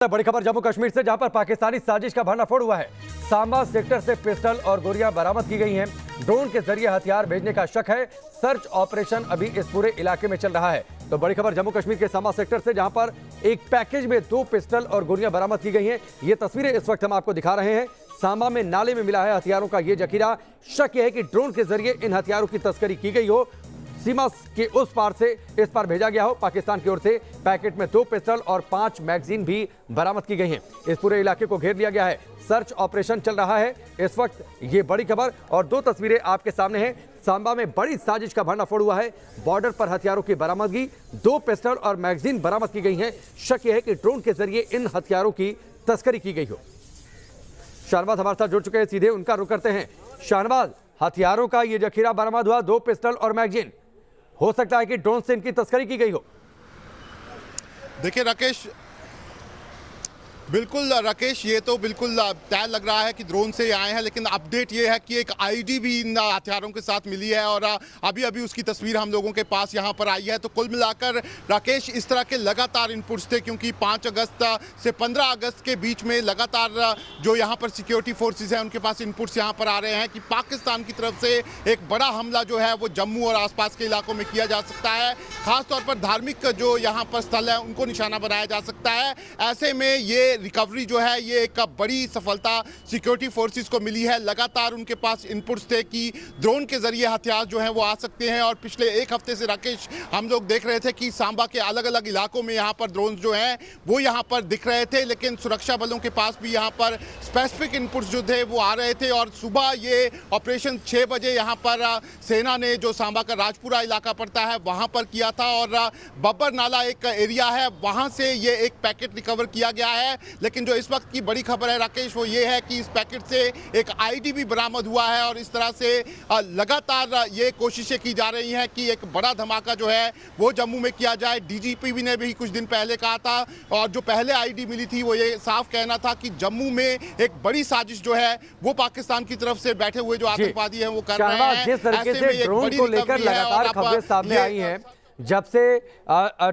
बड़ी खबर जम्मू कश्मीर से, जहां पर पाकिस्तानी साजिश का भंडाफोड़ हुआ है। सांबा सेक्टर से पिस्टल और गोलियां बरामद की गई हैं। ड्रोन के जरिए हथियार भेजने का शक है। सर्च ऑपरेशन अभी इस पूरे इलाके में चल रहा है। तो बड़ी खबर जम्मू कश्मीर के सांबा सेक्टर से, जहां पर एक पैकेज में 2 पिस्टल और गोलियां बरामद की गई हैं। ये तस्वीरें इस वक्त हम आपको दिखा रहे हैं। सांबा में नाले में मिला है हथियारों का ये जखीरा। शक यह है कि ड्रोन के जरिए इन हथियारों की तस्करी की गई हो, सीमा के उस पार से इस पार भेजा गया हो। पाकिस्तान की ओर से पैकेट में 2 पिस्टल और 5 मैगजीन भी बरामद की गई हैं। इस पूरे इलाके को घेर लिया गया है। सर्च ऑपरेशन चल रहा है इस वक्त। ये बड़ी खबर और 2 तस्वीरें आपके सामने हैं। सांबा में बड़ी साजिश का भंडाफोड़ हुआ है। बॉर्डर पर हथियारों की बरामदगी, 2 पिस्टल और मैगजीन बरामद की गई है। शक यह है कि ड्रोन के जरिए इन हथियारों की तस्करी की गई हो। शाहनवाज हमारे साथ जुड़ चुके हैं, सीधे उनका रुख करते हैं। शाहनवाज, हथियारों का ये जखीरा बरामद हुआ, 2 पिस्टल और मैगजीन, हो सकता है कि ड्रोन से इनकी तस्करी की गई हो। देखिए राकेश, बिल्कुल राकेश, ये तो बिल्कुल तय लग रहा है कि ड्रोन से आए हैं, लेकिन अपडेट ये है कि एक आईडी भी इन हथियारों के साथ मिली है और अभी अभी उसकी तस्वीर हम लोगों के पास यहाँ पर आई है। तो कुल मिलाकर राकेश, इस तरह के लगातार इनपुट्स थे, क्योंकि 5 अगस्त से 15 अगस्त के बीच में लगातार जो यहाँ पर सिक्योरिटी फोर्सेज हैं उनके पास इनपुट्स यहाँ पर आ रहे हैं कि पाकिस्तान की तरफ से एक बड़ा हमला जो है वो जम्मू और आसपास के इलाकों में किया जा सकता है। खासतौर पर धार्मिक जो यहाँ पर स्थल है उनको निशाना बनाया जा सकता है। ऐसे में ये रिकवरी जो है ये एक बड़ी सफलता सिक्योरिटी फोर्सेस को मिली है। लगातार उनके पास इनपुट्स थे कि ड्रोन के जरिए हथियार जो हैं वो आ सकते हैं। और पिछले 1 हफ्ते से राकेश हम लोग देख रहे थे कि सांबा के अलग अलग इलाकों में यहाँ पर ड्रोन जो हैं वो यहाँ पर दिख रहे थे, लेकिन सुरक्षा बलों के पास भी यहाँ पर स्पेसिफिक इनपुट्स जो थे वो आ रहे थे। और सुबह ये ऑपरेशन 6 बजे यहाँ पर सेना ने, जो सांबा का राजपुरा इलाका पड़ता है वहाँ पर किया था, और बब्बर नाला एक एरिया है वहाँ से ये एक पैकेट रिकवर किया गया है। लेकिन जो इस वक्त की बड़ी खबर है राकेश वो ये है कि इस पैकेट से एक आईडी भी बरामद हुआ है। और इस तरह से लगातार ये कोशिशें की जा रही हैं कि एक बड़ा धमाका जो है वो जम्मू में किया जाए। डीजीपी ने भी कुछ दिन पहले कहा था, और जो पहले आईडी मिली थी वो ये साफ कहना था कि जम्मू में एक बड़ी साजिश जो है वो पाकिस्तान की तरफ से बैठे हुए जो आतंकवादी हैं वो कर रहे हैं। जिस तरीके से ड्रोन को लेकर लगातार खबरें सामने आई हैं, जब से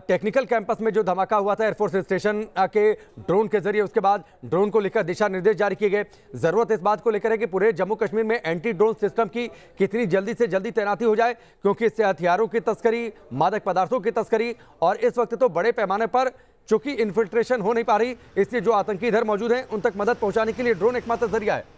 टेक्निकल कैंपस में जो धमाका हुआ था एयरफोर्स स्टेशन के ड्रोन के जरिए, उसके बाद ड्रोन को लेकर दिशा निर्देश जारी किए गए। जरूरत इस बात को लेकर है कि पूरे जम्मू कश्मीर में एंटी ड्रोन सिस्टम की कितनी जल्दी से जल्दी तैनाती हो जाए, क्योंकि इससे हथियारों की तस्करी, मादक पदार्थों की तस्करी, और इस वक्त तो बड़े पैमाने पर चूंकि इन्फिल्ट्रेशन हो नहीं पा रही, इसलिए जो आतंकी इधर मौजूद हैं उन तक मदद पहुंचाने के लिए ड्रोन एकमात्र जरिया है।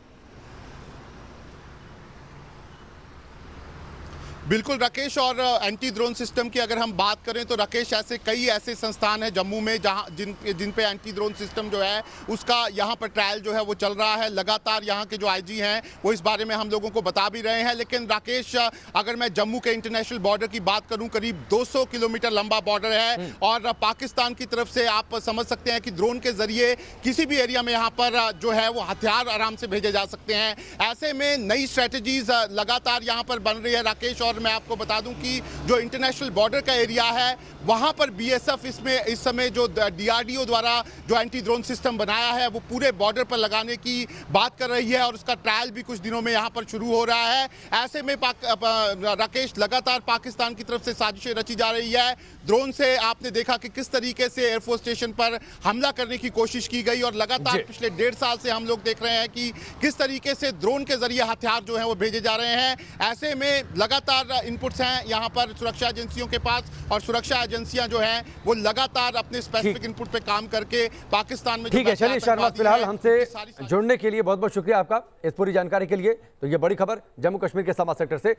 बिल्कुल राकेश, और एंटी ड्रोन सिस्टम की अगर हम बात करें तो राकेश कई ऐसे संस्थान हैं जम्मू में जहां जिन पे एंटी ड्रोन सिस्टम जो है उसका यहाँ पर ट्रायल जो है वो चल रहा है। लगातार यहाँ के जो आईजी हैं वो इस बारे में हम लोगों को बता भी रहे हैं। लेकिन राकेश, अगर मैं जम्मू के इंटरनेशनल बॉर्डर की बात करूँ, करीब 200 किलोमीटर लंबा बॉर्डर है, और पाकिस्तान की तरफ से आप समझ सकते हैं कि ड्रोन के जरिए किसी भी एरिया में यहाँ पर जो है वो हथियार आराम से भेजे जा सकते हैं। ऐसे में नई स्ट्रेटजीज लगातार यहाँ पर बन रही है राकेश। और मैं आपको बता दूं कि जो इंटरनेशनल बॉर्डर का एरिया है वहां पर बीएसएफ इसमें इस समय जो डीआरडीओ द्वारा जो एंटी ड्रोन सिस्टम बनाया है वो पूरे बॉर्डर पर लगाने की बात कर रही है, और उसका ट्रायल भी कुछ दिनों में यहां पर शुरू हो रहा है। ऐसे में राकेश, लगातार पाकिस्तान की तरफ से साजिशें रची जा रही है। ड्रोन से आपने देखा कि किस तरीके से एयरफोर्स स्टेशन पर हमला करने की कोशिश की गई, और लगातार पिछले 1.5 साल से हम लोग देख रहे हैं कि किस तरीके से ड्रोन के जरिए हथियार जो है वो भेजे जा रहे हैं। ऐसे में लगातार इनपुट्स हैं यहाँ पर सुरक्षा एजेंसियों के पास, और सुरक्षा एजेंसियां जो हैं वो लगातार अपने स्पेसिफिक इनपुट पे काम करके पाकिस्तान में। ठीक है, चलिए शाहनवाज, फिलहाल हमसे जुड़ने के लिए बहुत बहुत शुक्रिया आपका इस पूरी जानकारी के लिए। तो ये बड़ी खबर जम्मू कश्मीर के सांबा सेक्टर से